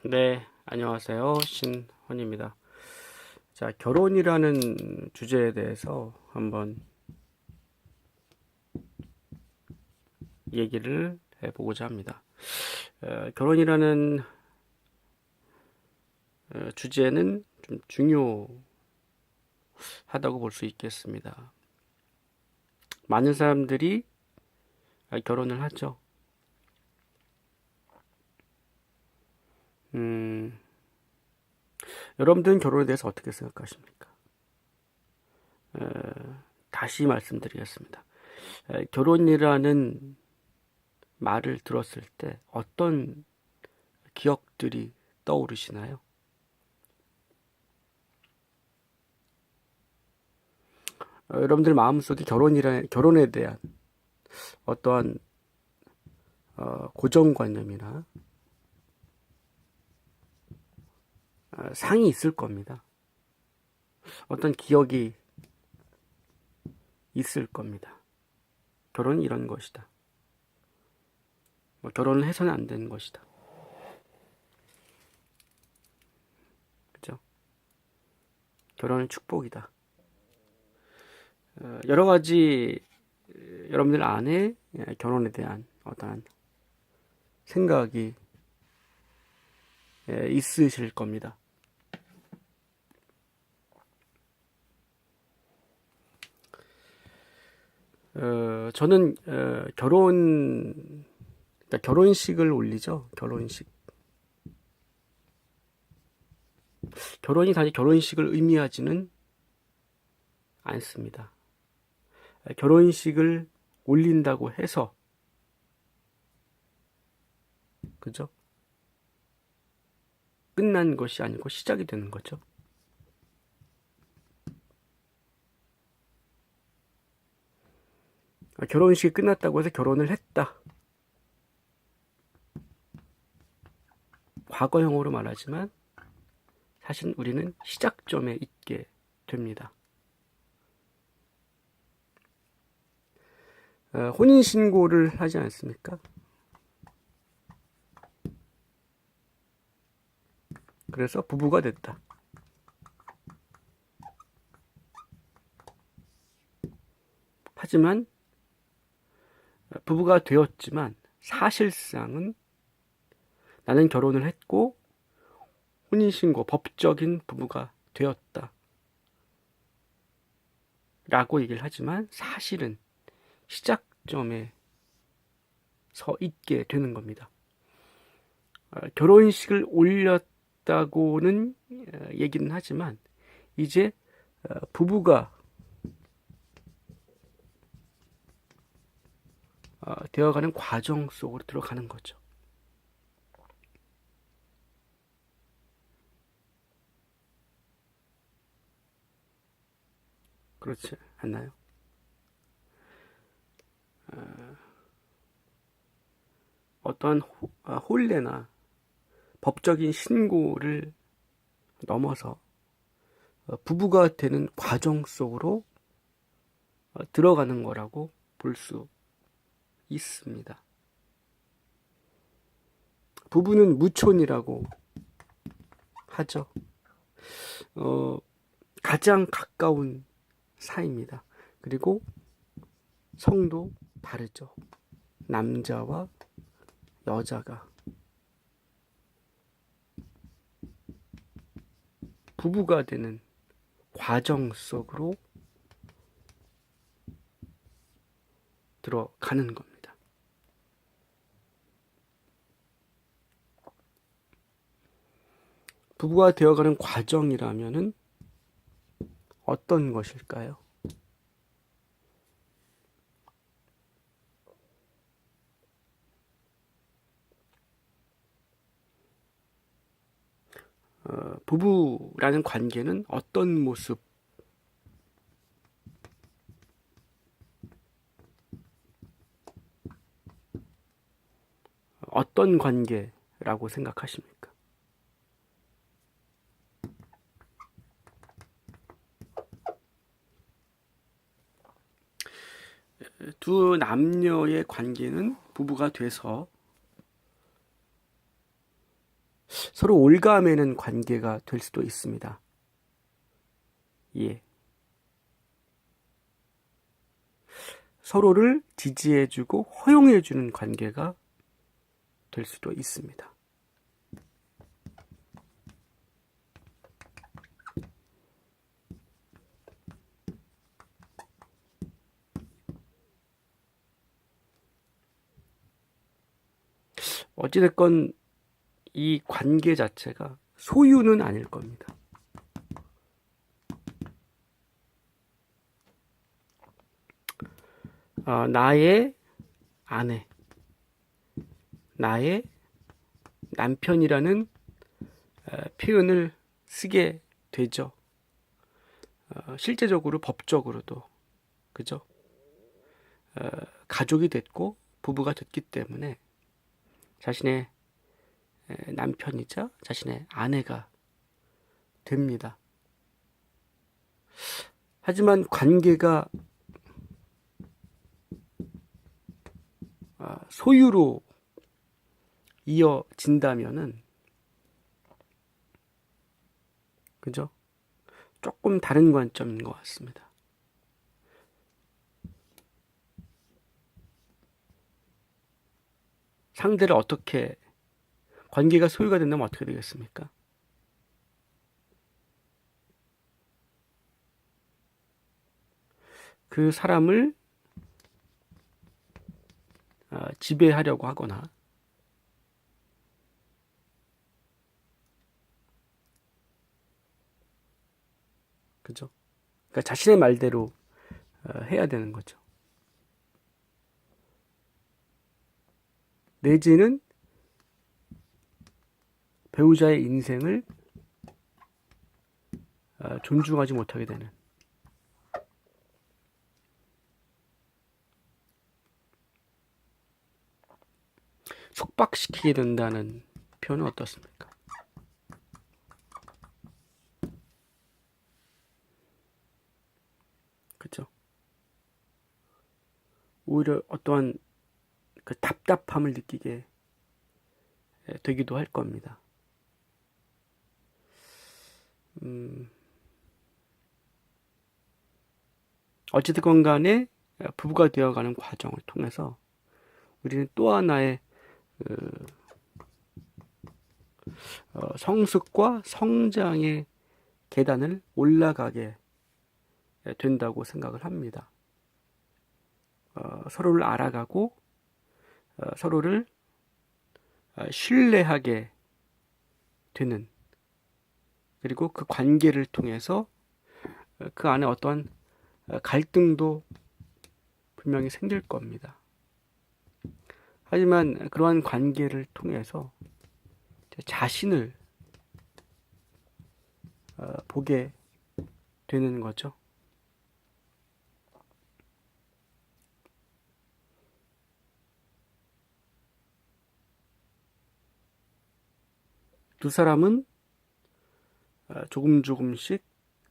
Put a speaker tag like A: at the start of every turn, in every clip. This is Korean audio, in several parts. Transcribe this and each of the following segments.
A: 네, 안녕하세요. 신헌입니다. 자, 결혼이라는 주제에 대해서 한번 얘기를 해보고자 합니다. 결혼이라는 주제는 좀 중요하다고 볼 수 있겠습니다. 많은 사람들이 결혼을 하죠. 음, 여러분들은 결혼에 대해서 어떻게 생각하십니까? 다시 말씀드리겠습니다. 결혼이라는 말을 들었을 때 어떤 기억들이 떠오르시나요? 여러분들 마음속에 결혼에 대한 어떠한 고정관념이나 상이 있을 겁니다. 어떤 기억이 있을 겁니다. 결혼은 이런 것이다. 결혼을 해서는 안 되는 것이다. 그죠? 결혼은 축복이다. 여러 가지 여러분들 안에 결혼에 대한 어떠한 생각이 있으실 겁니다. 저는 그러니까 결혼식을 올리죠. 결혼식. 결혼이 단지 결혼식을 의미하지는 않습니다. 결혼식을 올린다고 해서, 그죠? 끝난 것이 아니고 시작이 되는 거죠. 결혼식이 끝났다고 해서 결혼을 했다. 과거형으로 말하지만 사실 우리는 시작점에 있게 됩니다. 혼인신고를 하지 않습니까? 그래서 부부가 됐다. 하지만 부부가 되었지만 사실상은 나는 결혼을 했고 혼인신고 법적인 부부가 되었다. 라고 얘기를 하지만 사실은 시작점에 서 있게 되는 겁니다. 결혼식을 올렸다고는 얘기는 하지만 이제 부부가 되어가는 과정 속으로 들어가는 거죠. 그렇지 않나요? 어떠한 혼례나 법적인 신고를 넘어서 부부가 되는 과정 속으로 들어가는 거라고 볼 수 있습니다. 부부는 무촌이라고 하죠. 가장 가까운 사이입니다. 그리고 성도 다르죠. 남자와 여자가 부부가 되는 과정 속으로 들어가는 겁니다. 부부가 되어가는 과정이라면은 어떤 것일까요? 부부라는 관계는 어떤 모습, 어떤 관계라고 생각하십니까? 두 남녀의 관계는 부부가 돼서 서로 올가매는 관계가 될 수도 있습니다. 예. 서로를 지지해주고 허용해주는 관계가 될 수도 있습니다. 어찌됐건 이 관계 자체가 소유는 아닐 겁니다. 나의 아내, 나의 남편이라는 표현을 쓰게 되죠. 실제적으로 법적으로도 그죠? 가족이 됐고 부부가 됐기 때문에 자신의 남편이자 자신의 아내가 됩니다. 하지만 관계가 소유로 이어진다면은 그죠? 조금 다른 관점인 것 같습니다. 상대를 어떻게 관계가 소유가 된다면 어떻게 되겠습니까? 그 사람을 지배하려고 하거나 그죠? 그러니까 자신의 말대로 해야 되는 거죠. 내지는 배우자의 인생을 존중하지 못하게 되는 속박시키게 된다는 표현은 어떻습니까? 그죠? 오히려 어떠한 그 답답함을 느끼게 되기도 할 겁니다. 어찌됐건 간에 부부가 되어가는 과정을 통해서 우리는 또 하나의 성숙과 성장의 계단을 올라가게 된다고 생각을 합니다. 서로를 알아가고 서로를 신뢰하게 되는 그리고 그 관계를 통해서 그 안에 어떠한 갈등도 분명히 생길 겁니다. 하지만 그러한 관계를 통해서 자신을 보게 되는 거죠. 두 사람은 조금씩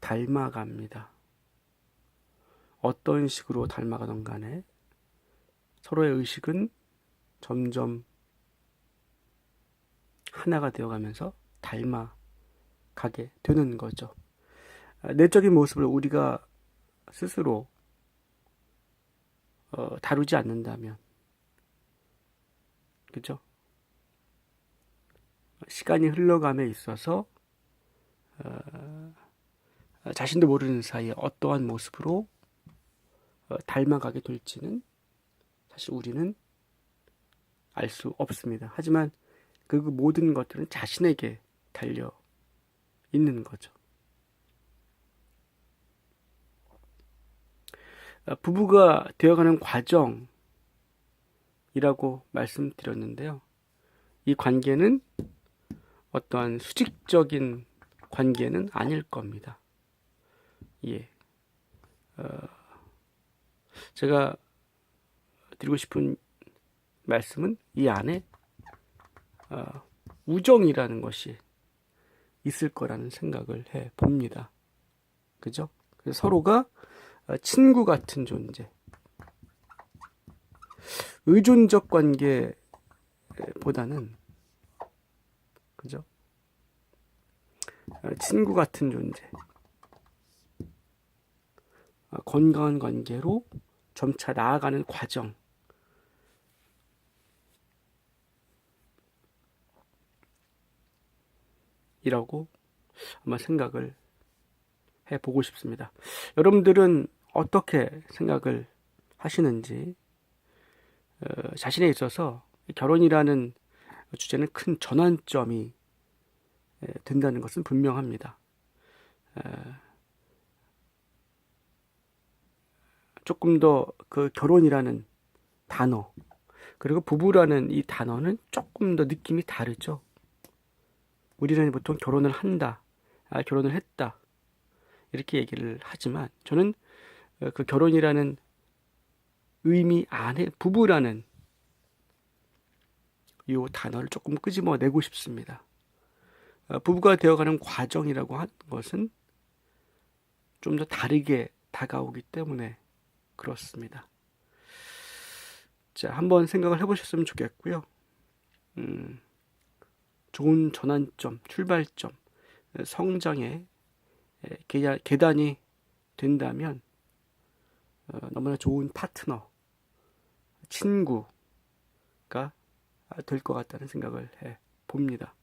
A: 닮아갑니다. 어떤 식으로 닮아가던 간에 서로의 의식은 점점 하나가 되어가면서 닮아가게 되는 거죠. 내적인 모습을 우리가 스스로 다루지 않는다면 그죠? 시간이 흘러감에 있어서 자신도 모르는 사이에 어떠한 모습으로 닮아가게 될지는 사실 우리는 알 수 없습니다. 하지만 그 모든 것들은 자신에게 달려 있는 거죠. 부부가 되어가는 과정이라고 말씀드렸는데요. 이 관계는 어떠한 수직적인 관계는 아닐 겁니다. 예. 제가 드리고 싶은 말씀은 이 안에 우정이라는 것이 있을 거라는 생각을 해 봅니다. 그죠? 그래서 서로가 친구 같은 존재, 의존적 관계보다는 그죠? 친구 같은 존재, 건강한 관계로 점차 나아가는 과정, 이라고 아마 생각을 해보고 싶습니다. 여러분들은 어떻게 생각을 하시는지, 자신에 있어서 결혼이라는 주제는 큰 전환점이 된다는 것은 분명합니다. 조금 더 그 결혼이라는 단어, 그리고 부부라는 이 단어는 조금 더 느낌이 다르죠. 우리는 보통 결혼을 한다, 결혼을 했다, 이렇게 얘기를 하지만 저는 그 결혼이라는 의미 안에 부부라는 이 단어를 조금 끄집어내고 싶습니다. 부부가 되어가는 과정이라고 하는 것은 좀 더 다르게 다가오기 때문에 그렇습니다. 자, 한번 생각을 해보셨으면 좋겠고요. 좋은 전환점, 출발점, 성장의 계단이 된다면 너무나 좋은 파트너, 친구가 될 것 같다는 생각을 해 봅니다.